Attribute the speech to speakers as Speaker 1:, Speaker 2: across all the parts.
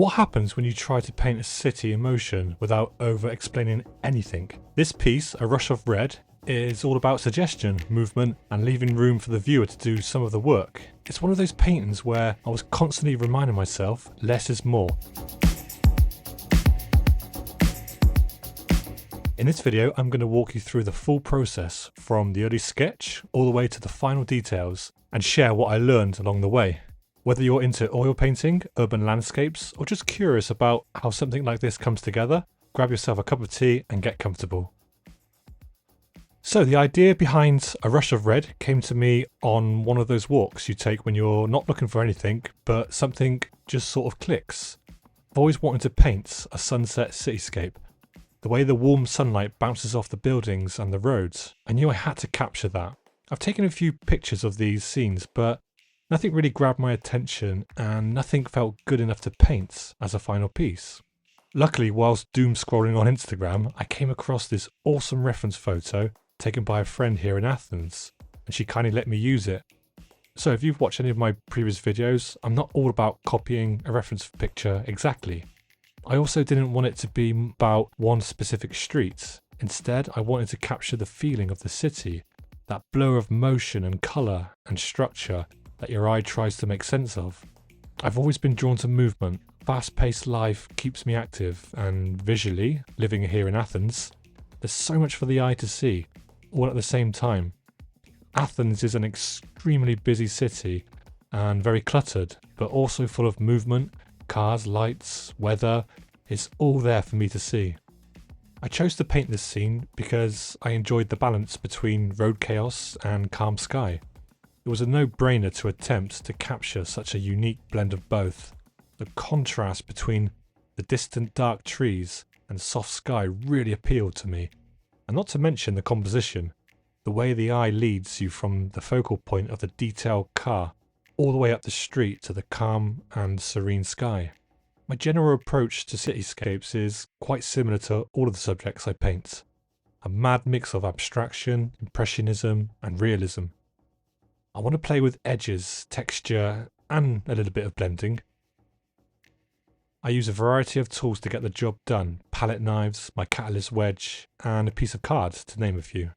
Speaker 1: What happens when you try to paint a city in motion without over-explaining anything? This piece, A Rush of Red, is all about suggestion, movement, and leaving room for the viewer to do some of the work. It's one of those paintings where I was constantly reminding myself, less is more. In this video, I'm going to walk you through the full process from the early sketch all the way to the final details and share what I learned along the way. Whether you're into oil painting, urban landscapes, or just curious about how something like this comes together, grab yourself a cup of tea and get comfortable. So the idea behind A Rush of Red came to me on one of those walks you take when you're not looking for anything, but something just sort of clicks. I've always wanted to paint a sunset cityscape. The way the warm sunlight bounces off the buildings and the roads, I knew I had to capture that. I've taken a few pictures of these scenes, but nothing really grabbed my attention and nothing felt good enough to paint as a final piece. Luckily, whilst doom scrolling on Instagram, I came across this awesome reference photo taken by a friend here in Athens, and she kindly let me use it. So if you've watched any of my previous videos, I'm not all about copying a reference picture exactly. I also didn't want it to be about one specific street. Instead, I wanted to capture the feeling of the city, that blur of motion and colour and structure that your eye tries to make sense of. I've always been drawn to movement. Fast-paced life keeps me active, and visually, living here in Athens, there's so much for the eye to see, all at the same time. Athens is an extremely busy city and very cluttered, but also full of movement, cars, lights, weather. It's all there for me to see. I chose to paint this scene because I enjoyed the balance between road chaos and calm sky. It was a no-brainer to attempt to capture such a unique blend of both. The contrast between the distant dark trees and soft sky really appealed to me. And not to mention the composition, the way the eye leads you from the focal point of the detailed car all the way up the street to the calm and serene sky. My general approach to cityscapes is quite similar to all of the subjects I paint. A mad mix of abstraction, impressionism and realism. I want to play with edges, texture and a little bit of blending. I use a variety of tools to get the job done. Palette knives, my catalyst wedge and a piece of card, to name a few.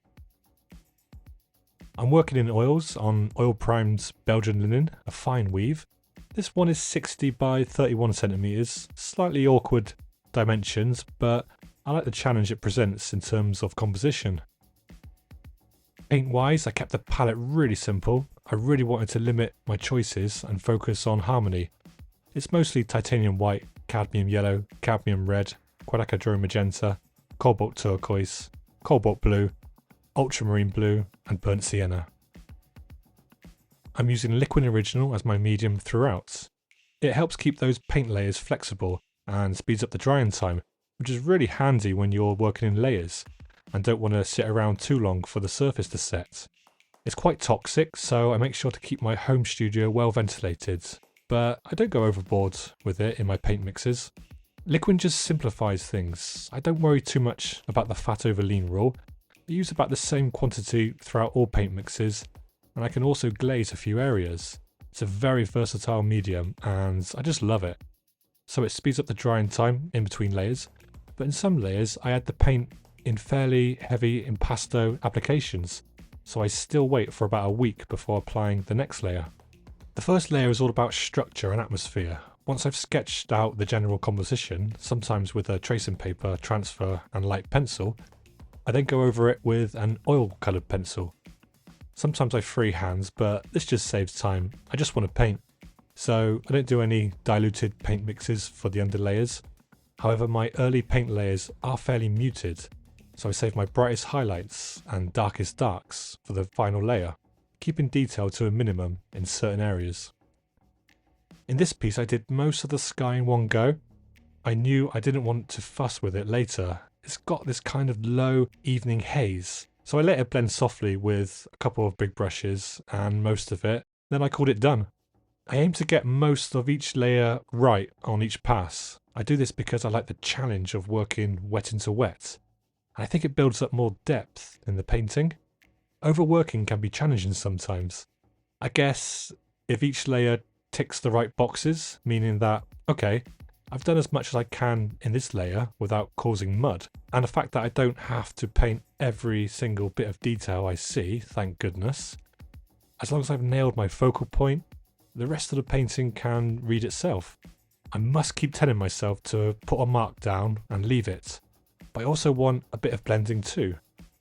Speaker 1: I'm working in oils on oil primed Belgian linen, a fine weave. This one is 60 by 31 centimeters, slightly awkward dimensions, but I like the challenge it presents in terms of composition. Paint wise, I kept the palette really simple. I really wanted to limit my choices and focus on harmony. It's mostly titanium white, cadmium yellow, cadmium red, quatacadrone magenta, cobalt turquoise, cobalt blue, ultramarine blue and burnt sienna. I'm using liquid original as my medium throughout. It helps keep those paint layers flexible and speeds up the drying time, which is really handy when you're working in layers and don't want to sit around too long for the surface to set. It's quite toxic, so I make sure to keep my home studio well ventilated, but I don't go overboard with it in my paint mixes. Liquid just simplifies things. I don't worry too much about the fat over lean rule. I use about the same quantity throughout all paint mixes, and I can also glaze a few areas. It's a very versatile medium and I just love it. So it speeds up the drying time in between layers, but in some layers I add the paint in fairly heavy impasto applications, so I still wait for about a week before applying the next layer. The first layer is all about structure and atmosphere. Once I've sketched out the general composition, sometimes with a tracing paper, transfer and light pencil, I then go over it with an oil coloured pencil. Sometimes I freehand, but this just saves time. I just want to paint. So I don't do any diluted paint mixes for the underlayers. However, my early paint layers are fairly muted, so I save my brightest highlights and darkest darks for the final layer, keeping detail to a minimum in certain areas. In this piece I did most of the sky in one go. I knew I didn't want to fuss with it later. It's got this kind of low evening haze, so I let it blend softly with a couple of big brushes and most of it, then I called it done. I aim to get most of each layer right on each pass. I do this because I like the challenge of working wet into wet. I think it builds up more depth in the painting. Overworking can be challenging sometimes. I guess if each layer ticks the right boxes, meaning that, okay, I've done as much as I can in this layer without causing mud, and the fact that I don't have to paint every single bit of detail I see, thank goodness. As long as I've nailed my focal point, the rest of the painting can read itself. I must keep telling myself to put a mark down and leave it, but I also want a bit of blending too.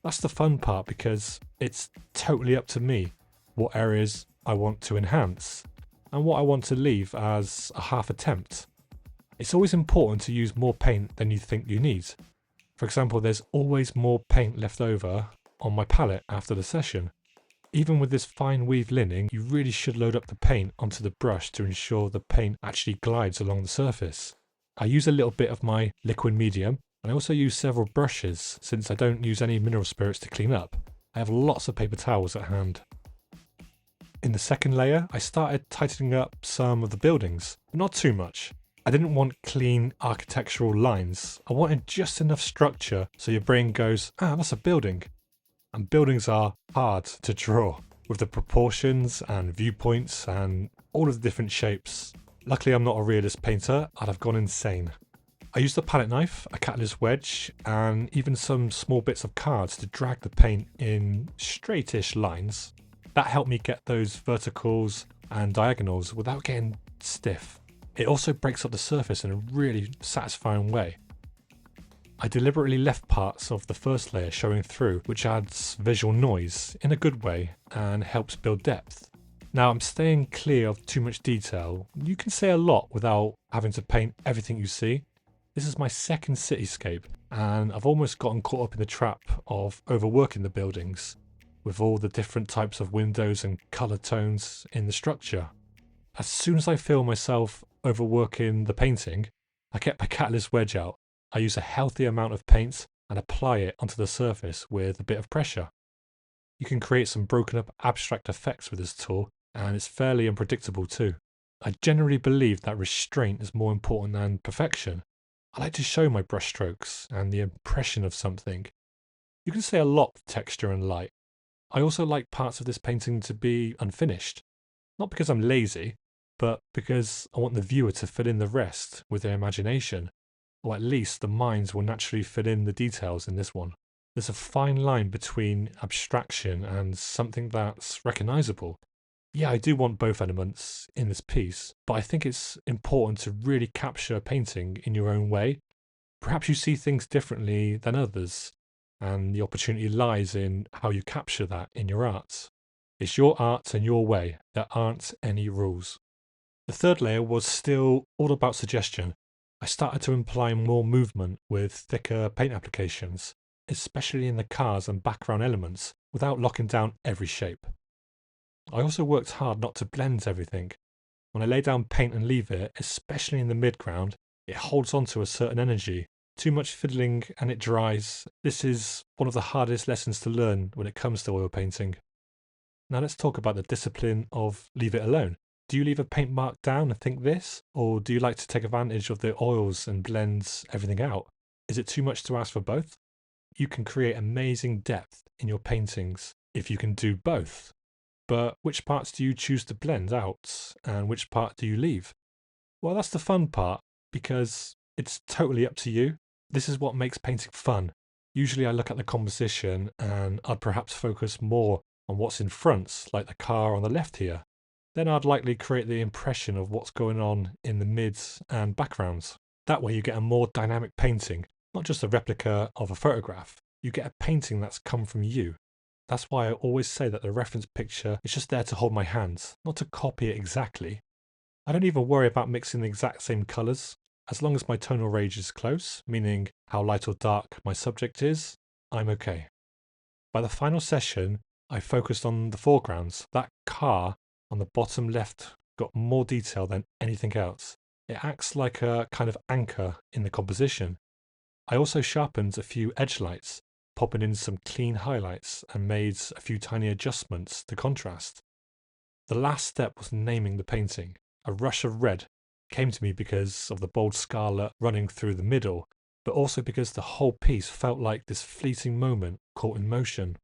Speaker 1: That's the fun part because it's totally up to me what areas I want to enhance and what I want to leave as a half attempt. It's always important to use more paint than you think you need. For example, there's always more paint left over on my palette after the session. Even with this fine weave linen, you really should load up the paint onto the brush to ensure the paint actually glides along the surface. I use a little bit of my liquid medium, and I also use several brushes since I don't use any mineral spirits to clean up. I have lots of paper towels at hand. In the second layer, I started tightening up some of the buildings, but not too much. I didn't want clean architectural lines. I wanted just enough structure so your brain goes, ah, that's a building. And buildings are hard to draw, with the proportions and viewpoints and all of the different shapes. Luckily I'm not a realist painter, I'd have gone insane. I used a palette knife, a catalyst wedge, and even some small bits of cards to drag the paint in straightish lines. That helped me get those verticals and diagonals without getting stiff. It also breaks up the surface in a really satisfying way. I deliberately left parts of the first layer showing through, which adds visual noise in a good way and helps build depth. Now I'm staying clear of too much detail. You can say a lot without having to paint everything you see. This is my second cityscape and I've almost gotten caught up in the trap of overworking the buildings with all the different types of windows and colour tones in the structure. As soon as I feel myself overworking the painting, I get my catalyst wedge out. I use a healthy amount of paint and apply it onto the surface with a bit of pressure. You can create some broken up abstract effects with this tool, and it's fairly unpredictable too. I generally believe that restraint is more important than perfection. I like to show my brush strokes and the impression of something. You can say a lot with texture and light. I also like parts of this painting to be unfinished. Not because I'm lazy, but because I want the viewer to fill in the rest with their imagination. Or at least the minds will naturally fill in the details in this one. There's a fine line between abstraction and something that's recognisable. Yeah, I do want both elements in this piece, but I think it's important to really capture a painting in your own way. Perhaps you see things differently than others, and the opportunity lies in how you capture that in your art. It's your art and your way. There aren't any rules. The third layer was still all about suggestion. I started to imply more movement with thicker paint applications, especially in the cars and background elements, without locking down every shape. I also worked hard not to blend everything. When I lay down paint and leave it, especially in the midground, it holds on to a certain energy. Too much fiddling and it dries. This is one of the hardest lessons to learn when it comes to oil painting. Now let's talk about the discipline of leave it alone. Do you leave a paint mark down and think this? Or do you like to take advantage of the oils and blend everything out? Is it too much to ask for both? You can create amazing depth in your paintings if you can do both. But which parts do you choose to blend out and which part do you leave? Well, that's the fun part because it's totally up to you. This is what makes painting fun. Usually I look at the composition and I'd perhaps focus more on what's in front, like the car on the left here. Then I'd likely create the impression of what's going on in the mids and backgrounds. That way you get a more dynamic painting, not just a replica of a photograph. You get a painting that's come from you. That's why I always say that the reference picture is just there to hold my hand, not to copy it exactly. I don't even worry about mixing the exact same colours. As long as my tonal range is close, meaning how light or dark my subject is, I'm okay. By the final session, I focused on the foregrounds. That car on the bottom left got more detail than anything else. It acts like a kind of anchor in the composition. I also sharpened a few edge lights, popping in some clean highlights and made a few tiny adjustments to contrast. The last step was naming the painting. A rush of red came to me because of the bold scarlet running through the middle, but also because the whole piece felt like this fleeting moment caught in motion.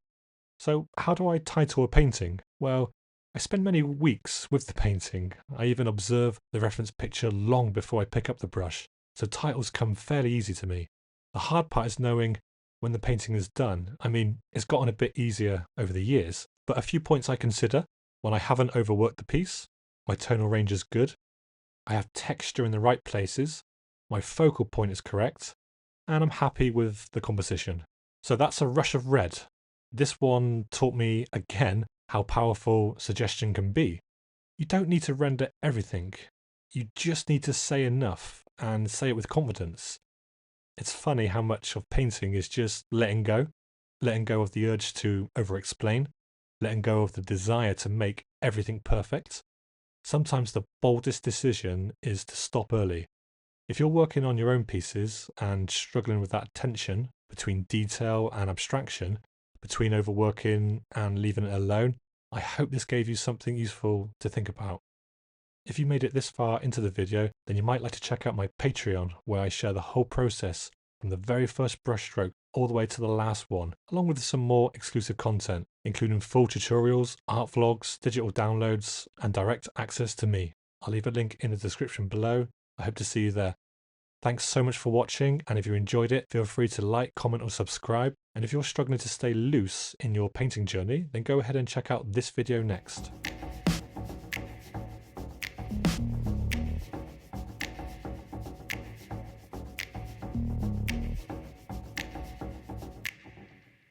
Speaker 1: So how do I title a painting? Well, I spend many weeks with the painting. I even observe the reference picture long before I pick up the brush. so titles come fairly easy to me. The hard part is knowing when the painting is done. I mean, it's gotten a bit easier over the years, but a few points I consider: when I haven't overworked the piece, my tonal range is good, I have texture in the right places, my focal point is correct, and I'm happy with the composition. So that's a rush of red. This one taught me again how powerful suggestion can be. You don't need to render everything. You just need to say enough and say it with confidence. It's funny how much of painting is just letting go of the urge to over-explain, letting go of the desire to make everything perfect. Sometimes the boldest decision is to stop early. If you're working on your own pieces and struggling with that tension between detail and abstraction, between overworking and leaving it alone, I hope this gave you something useful to think about. If you made it this far into the video, then you might like to check out my Patreon, where I share the whole process from the very first brushstroke all the way to the last one, along with some more exclusive content, including full tutorials, art vlogs, digital downloads, and direct access to me. I'll leave a link in the description below. I hope to see you there. Thanks so much for watching, and if you enjoyed it, feel free to like, comment or subscribe. And if you're struggling to stay loose in your painting journey, then go ahead and check out this video next.